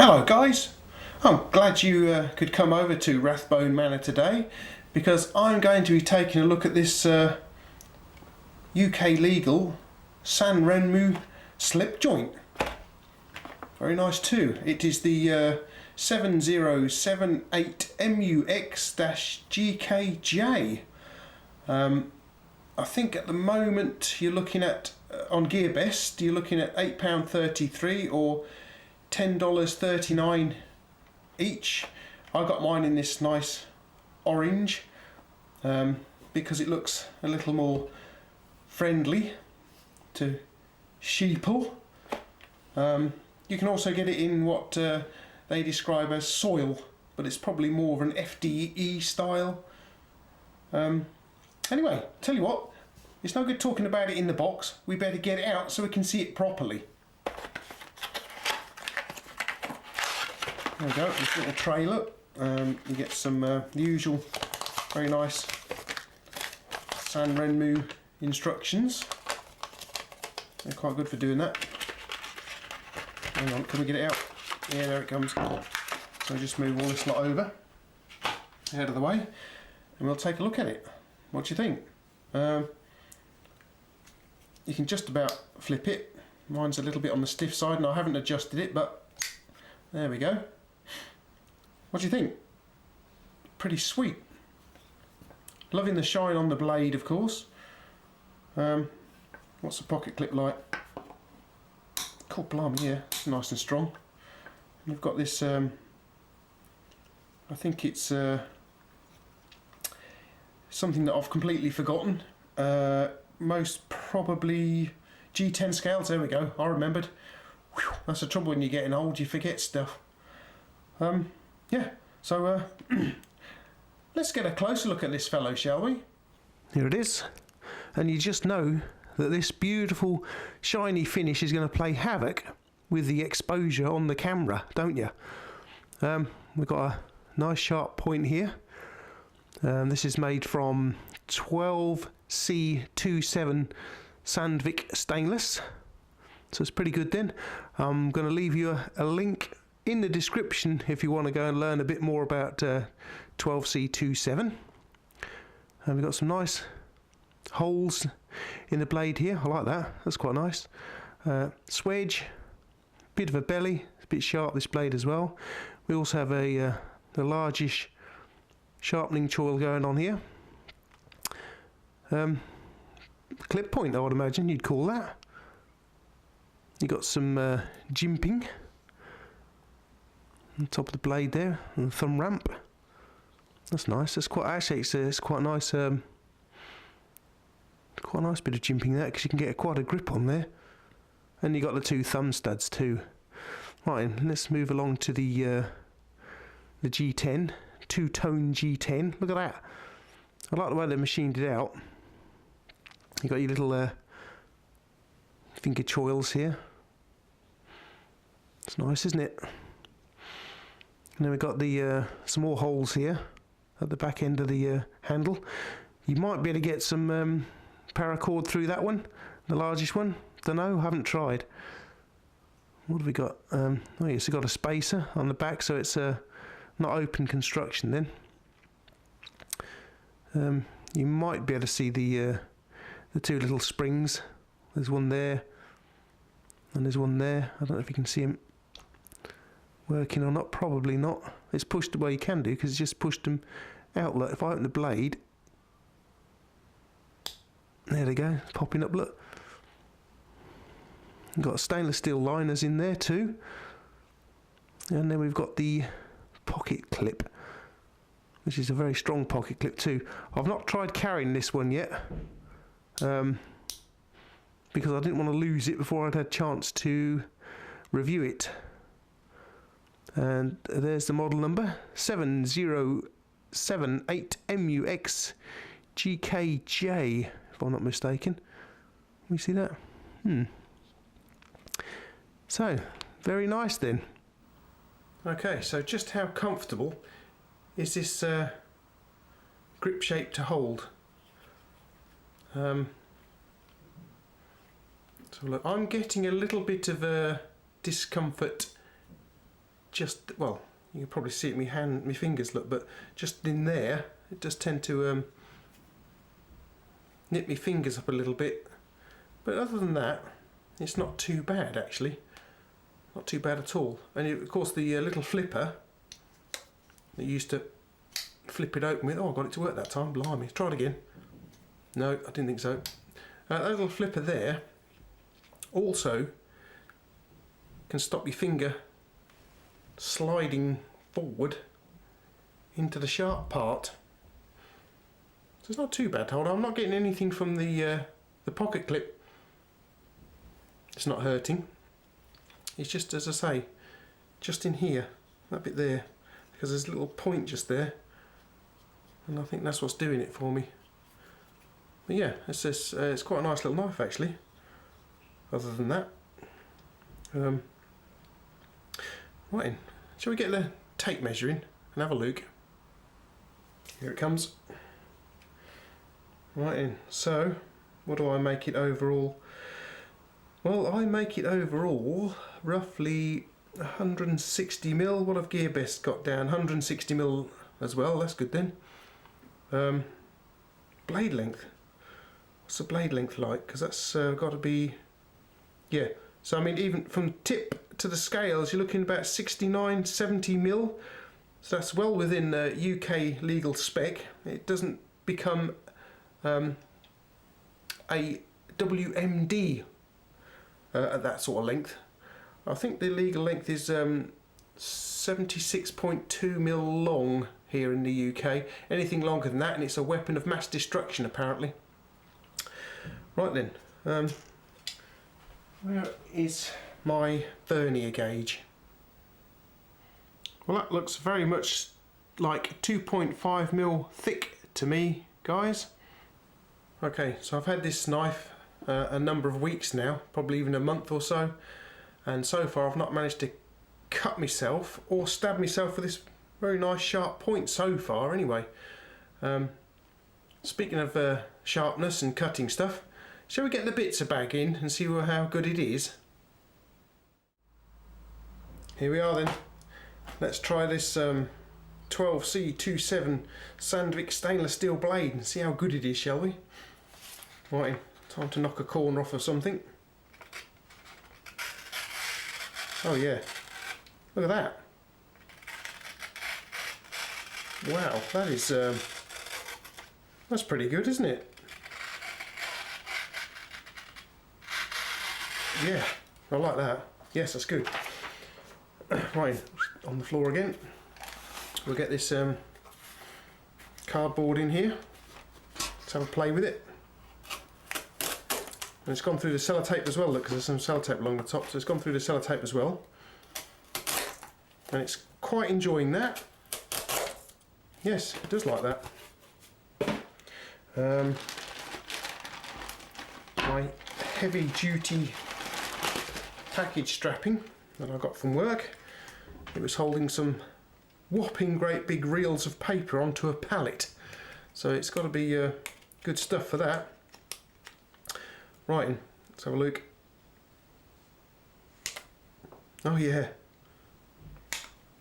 Hello guys, I'm glad you could come over to Rathbone Manor today because I'm going to be taking a look at this UK legal Sanrenmu slip joint. Very nice too. It is the 7078 MUX-GKJ. I think at the moment you're looking at, on GearBest, you're looking at £8.33 or $10.39 each. I got mine in this nice orange because it looks a little more friendly to sheeple. You can also get it in what they describe as soil, but it's probably more of an FDE style. Anyway, tell you what, it's no good talking about it in the box. We better get it out so we can see it properly. There we go, this little trailer. You get some the usual very nice Sanrenmu instructions. They're quite good for doing that. Hang on, can we get it out? Yeah, there it comes. So just move all this lot over, out of the way, and we'll take a look at it. What do you think? You can just about flip it. Mine's a little bit on the stiff side and I haven't adjusted it, but there we go. What do you think? Pretty sweet. Loving the shine on the blade, of course. What's the pocket clip like? Cool, blimey, yeah, it's nice and strong. And we've got this, I think it's something that I've completely forgotten. Most probably G10 scales, there we go, I remembered. Whew, that's the trouble when you're getting old, you forget stuff. Yeah, so let's get a closer look at this fellow, shall we? Here it is, and you just know that this beautiful shiny finish is going to play havoc with the exposure on the camera, don't you? We've got a nice sharp point here. This is made from 12C27 Sandvik stainless, so it's pretty good then. I'm going to leave you a link in the description if you want to go and learn a bit more about 12C27. And we've got some nice holes in the blade here. I like that, that's quite nice. Swedge, bit of a belly, it's a bit sharp this blade as well. We also have a largish sharpening choil going on here. Clip point, I would imagine you'd call that. You got some jimping on top of the blade there, and the thumb ramp. That's nice. That's quite actually it's quite nice. Quite a nice bit of jimping there because you can get quite a grip on there. And you got the two thumb studs too. Right, let's move along to the G10, two-tone G10. Look at that. I like the way they machined it out. You got your little finger choils here. It's nice, isn't it? And then we've got the some more holes here at the back end of the handle. You might be able to get some paracord through that one, the largest one. Don't know, haven't tried. What have we got? Oh yes, we've got a spacer on the back, so it's not open construction then. You might be able to see the two little springs. There's one there, and there's one there. I don't know if you can see them working or not. Probably not. It's pushed, well, you can do because it's just pushed them out. Look, if I open the blade, there they go, popping up. Look, we've got stainless steel liners in there too, and then we've got the pocket clip, which is a very strong pocket clip too. I've not tried carrying this one yet because I didn't want to lose it before I'd had a chance to review it. And there's the model number, 7078 MUX-GKJ, if I'm not mistaken. Can you see that? So, very nice then. Okay, so just how comfortable is this grip shape to hold? So look, I'm getting a little bit of discomfort just, well, you can probably see it in my fingers, look, but just in there, it does tend to nip my fingers up a little bit. But other than that, it's not too bad actually. Not too bad at all. And of course the little flipper that you used to flip it open with, oh, I got it to work that time, blimey. Try it again. No, I didn't think so. That little flipper there also can stop your finger sliding forward into the sharp part. So it's not too bad to hold on. I'm not getting anything from the pocket clip. It's not hurting. It's just, as I say, just in here, that bit there, because there's a little point just there, and I think that's what's doing it for me. But yeah, it's quite a nice little knife actually. Other than that, right in. Shall we get the tape measure in and have a look? Here it comes. Right in. So, what do I make it overall? Well, I make it overall roughly 160mm. What have Gearbest got down? 160mm as well. That's good then. Blade length. What's the blade length like? Because that's got to be, yeah. So I mean, even from tip to the scales, you're looking about 69, 70mm. So that's well within UK legal spec. It doesn't become a WMD at that sort of length. I think the legal length is 76.2mm long here in the UK. Anything longer than that and it's a weapon of mass destruction apparently. Right then, where is my vernier gauge? Well, that looks very much like 2.5mm thick to me, guys. Okay, so I've had this knife a number of weeks now, probably even a month or so, and so far I've not managed to cut myself or stab myself with this very nice sharp point so far anyway. Speaking of sharpness and cutting stuff, shall we get the bits bag in and see how good it is? Here we are then. Let's try this 12C27 Sandvik stainless steel blade and see how good it is, shall we? Right, time to knock a corner off of something. Oh yeah, look at that. Wow, that is, that's pretty good, isn't it? Yeah, I like that. Yes, that's good. Right, on the floor again. We'll get this cardboard in here. Let's have a play with it. And it's gone through the sellotape as well, look, because there's some sellotape along the top, so it's gone through the sellotape as well. And it's quite enjoying that. Yes, it does like that. My heavy duty package strapping that I got from work. It was holding some whopping great big reels of paper onto a pallet. So it's got to be good stuff for that. Right, let's have a look. Oh yeah.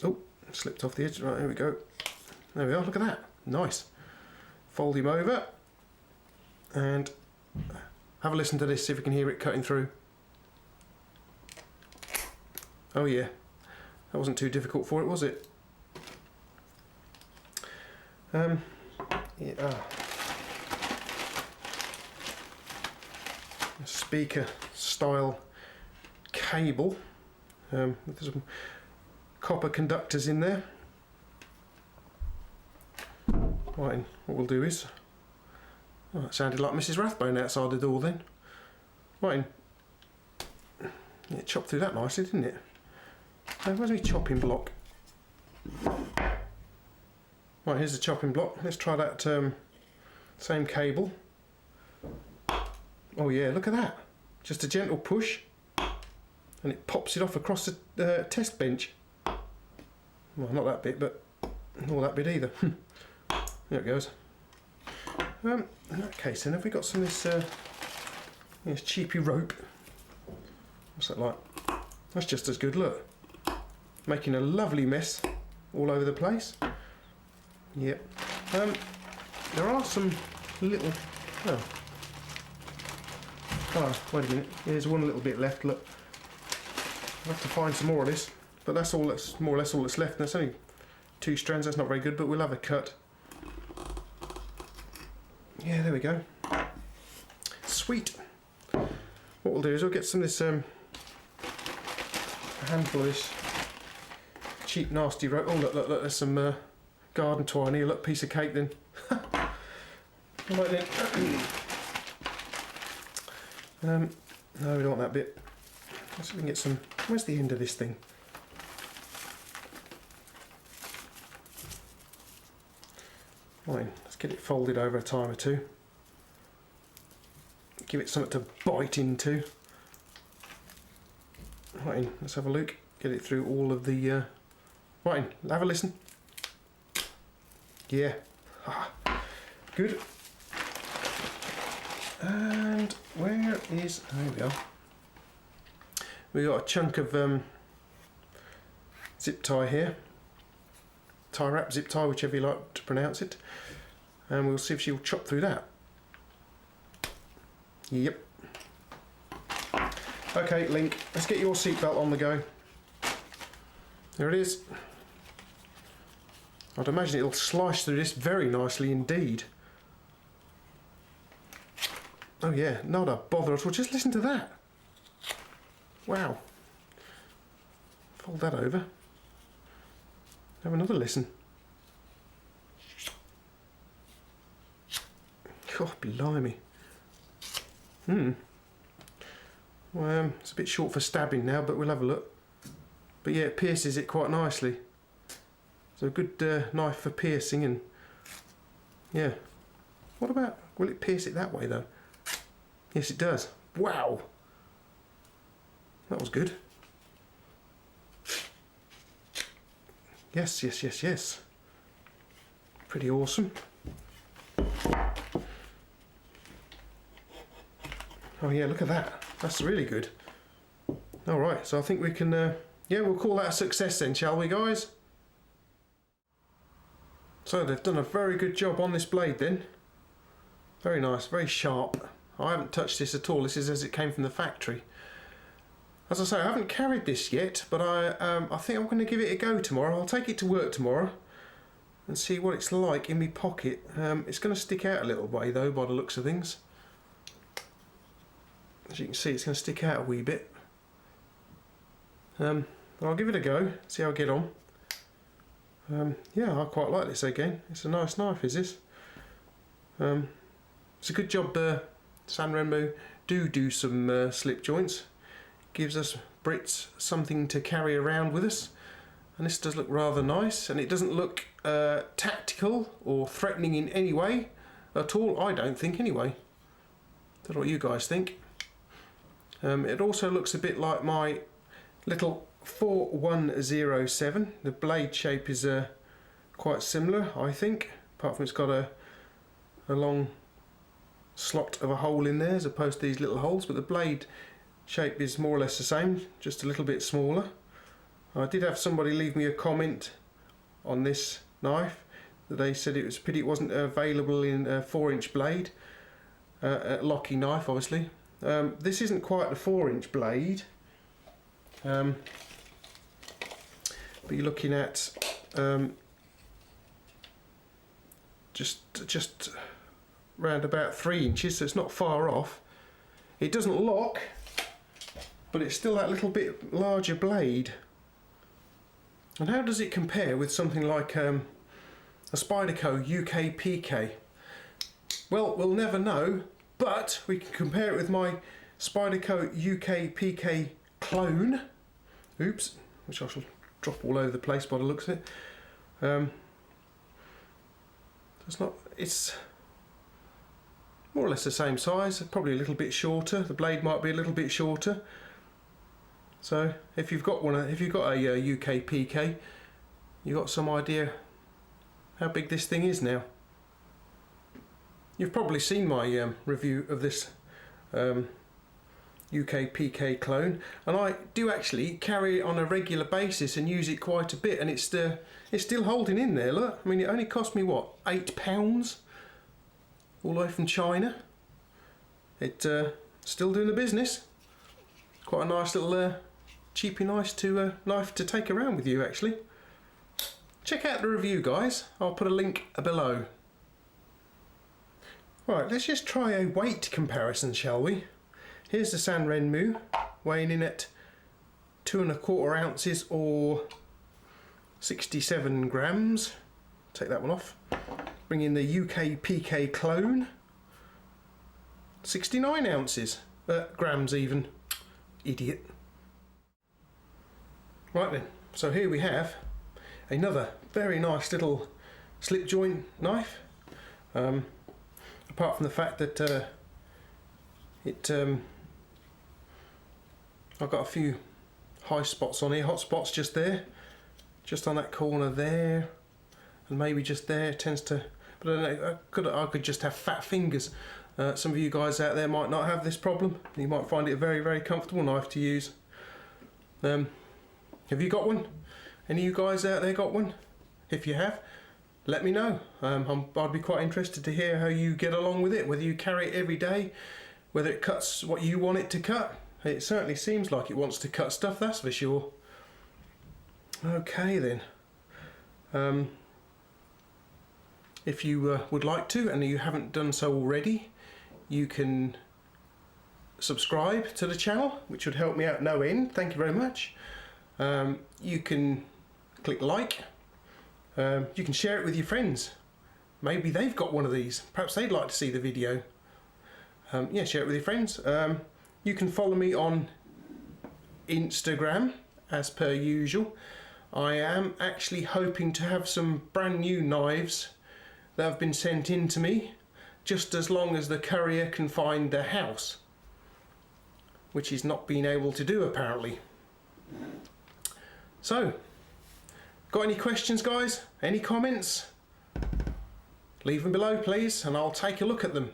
Oh, slipped off the edge. Right, here we go. There we are, look at that. Nice. Fold him over and have a listen to this, see if we can hear it cutting through. Oh yeah, that wasn't too difficult for it, was it? Yeah. A speaker style cable with some copper conductors in there. Right, what we'll do is, oh, it sounded like Mrs. Rathbone outside the door then. Right, it chopped through that nicely, didn't it? Where's my chopping block? Right, here's the chopping block. Let's try that same cable. Oh yeah, look at that. Just a gentle push and it pops it off across the test bench. Well, not that bit, but not that bit either. There it goes. In that case then, have we got some of this cheapy rope? What's that like? That's just as good, look. making a lovely mess all over the place. Yep. There are some little... Oh, wait a minute. There's one little bit left, look. I'll have to find some more of this. But that's all that's more or less all that's left. And there's only 2 strands, that's not very good, but we'll have a cut. Yeah, there we go. Sweet. What we'll do is we'll get some of this, a handful of this cheap nasty rope. Oh look, look, look, there's some garden twine here. Look, piece of cake then. Right then. No, we don't want that bit. Let's see if we can get some. Where's the end of this thing? Fine, let's get it folded over a time or two. Give it something to bite into. Right, let's have a look. Get it through all of the. Right, have a listen. Yeah, good. And where is? There we are. We got a chunk of zip tie here. Tie wrap, zip tie, whichever you like to pronounce it. And we'll see if she'll chop through that. Yep. Okay, Link, let's get your seatbelt on the go. There it is. I'd imagine it'll slice through this very nicely indeed. Oh yeah, not a bother at all. Just listen to that. Wow. Fold that over. Have another listen. Oh, blimey. Well, it's a bit short for stabbing now, but we'll have a look. But yeah, it pierces it quite nicely. So a good knife for piercing, and yeah. What about, will it pierce it that way though? Yes, it does. Wow. That was good. Yes, yes, yes, yes. Pretty awesome. Oh yeah, look at that. That's really good. Alright, so I think we can, yeah, we'll call that a success then, shall we guys? So they've done a very good job on this blade then. Very nice, very sharp. I haven't touched this at all. This is as it came from the factory. As I say, I haven't carried this yet, but I think I'm going to give it a go tomorrow. I'll take it to work tomorrow and see what it's like in my pocket. It's going to stick out a little way though, by the looks of things. As you can see, it's going to stick out a wee bit. I'll give it a go, see how I get on. Yeah, I quite like this again. It's a nice knife, is this? It's a good job Sanrenmu do some slip joints. Gives us Brits something to carry around with us. And this does look rather nice, and it doesn't look tactical or threatening in any way at all, I don't think anyway. Don't know what you guys think. It also looks a bit like my little 4107. The blade shape is quite similar, I think, apart from it's got a long slot of a hole in there as opposed to these little holes, but the blade shape is more or less the same, just a little bit smaller. I did have somebody leave me a comment on this knife that they said it was a pity it wasn't available in a 4-inch blade, a locky knife obviously. This isn't quite a 4-inch blade, but you're looking at just round about 3 inches, so it's not far off. It doesn't lock, but it's still that little bit larger blade. And how does it compare with something like a Spyderco UKPK? Well, we'll never know, but we can compare it with my Spyderco UKPK clone. Oops, which I shall drop all over the place by the looks of it. It's more or less the same size, probably a little bit shorter. The blade might be a little bit shorter. So if you've got a UKPK, you've got some idea how big this thing is now. You've probably seen my review of this UKPK clone, and I do actually carry it on a regular basis and use it quite a bit, and it's still holding in there. Look, I mean, it only cost me what, £8 all the way from China. It's still doing the business. Quite a nice little cheapy nice knife to take around with you actually. Check out the review, guys. I'll put a link below. Right, let's just try a weight comparison, shall we? Here's the Sanrenmu, weighing in at 2¼ ounces or 67 grams. Take that one off. Bring in the UKPK clone, 69 ounces, grams even. Idiot. Right then, so here we have another very nice little slip joint knife. Apart from the fact that I've got a few high spots on here, hot spots just there, just on that corner there, and maybe just there. It tends to, but I don't know, I could just have fat fingers. Some of you guys out there might not have this problem. You might find it a very, very comfortable knife to use. Have you got one? Any of you guys out there got one? If you have, let me know. I'd be quite interested to hear how you get along with it, whether you carry it every day, whether it cuts what you want it to cut. It certainly seems like it wants to cut stuff, that's for sure. Okay then. If you would like to, and you haven't done so already, you can subscribe to the channel, which would help me out no end. Thank you very much. You can click like. You can share it with your friends. Maybe they've got one of these. Perhaps they'd like to see the video. Yeah, share it with your friends. You can follow me on Instagram as per usual. I am actually hoping to have some brand new knives that have been sent in to me, just as long as the courier can find the house, which he's not been able to do apparently. So, got any questions, guys? Any comments? Leave them below, please, and I'll take a look at them.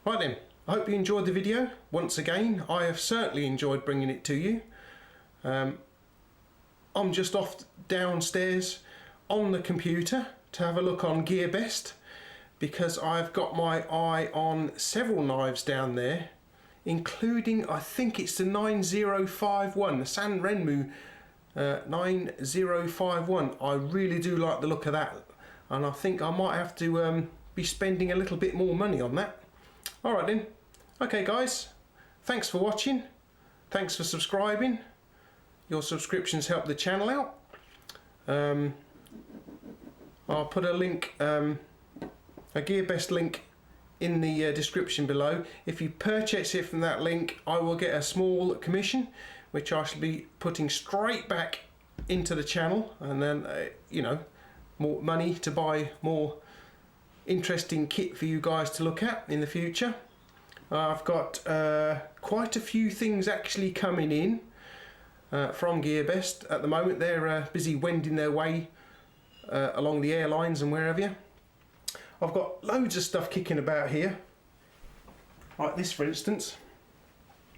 Right then, I hope you enjoyed the video. Once again, I have certainly enjoyed bringing it to you. I'm just off downstairs on the computer to have a look on GearBest, because I've got my eye on several knives down there, including, I think it's the 9051, the Sanrenmu 9051. I really do like the look of that, and I think I might have to be spending a little bit more money on that. Alright then, okay guys, thanks for watching, thanks for subscribing. Your subscriptions help the channel out. I'll put a link, a GearBest link in the description below. If you purchase it from that link, I will get a small commission, which I shall be putting straight back into the channel, and then you know, more money to buy more interesting kit for you guys to look at in the future. I've got quite a few things actually coming in from GearBest at the moment. They're busy wending their way along the airlines and wherever. I've got loads of stuff kicking about here, like this for instance,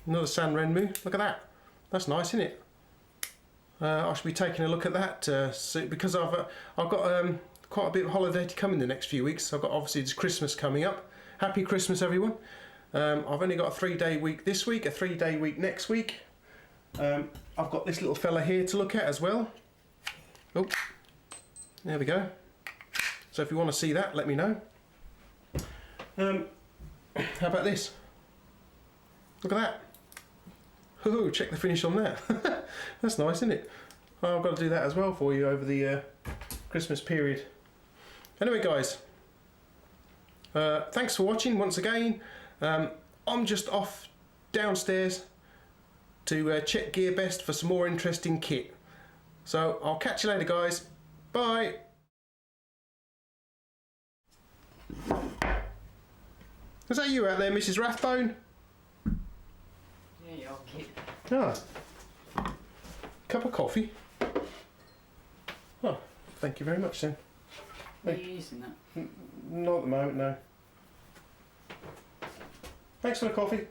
another Sanrenmu. Look at that, that's nice, isn't it? I should be taking a look at that because I've got quite a bit of holiday to come in the next few weeks. I've got, obviously, it's Christmas coming up. Happy Christmas, everyone. I've only got a 3-day week this week, a 3-day week next week. I've got this little fella here to look at as well. Oh, there we go. So if you want to see that, let me know. How about this? Look at that. Oh, check the finish on that. That's nice, isn't it? Oh, I've got to do that as well for you over the Christmas period. Anyway, guys, thanks for watching once again. I'm just off downstairs to check GearBest for some more interesting kit. So I'll catch you later, guys. Bye. Is that you out there, Mrs. Rathbone? Yeah, you're cute. Ah. Cup of coffee. Oh, thank you very much then. Are you using that? Not at the moment, no. Thanks for the coffee.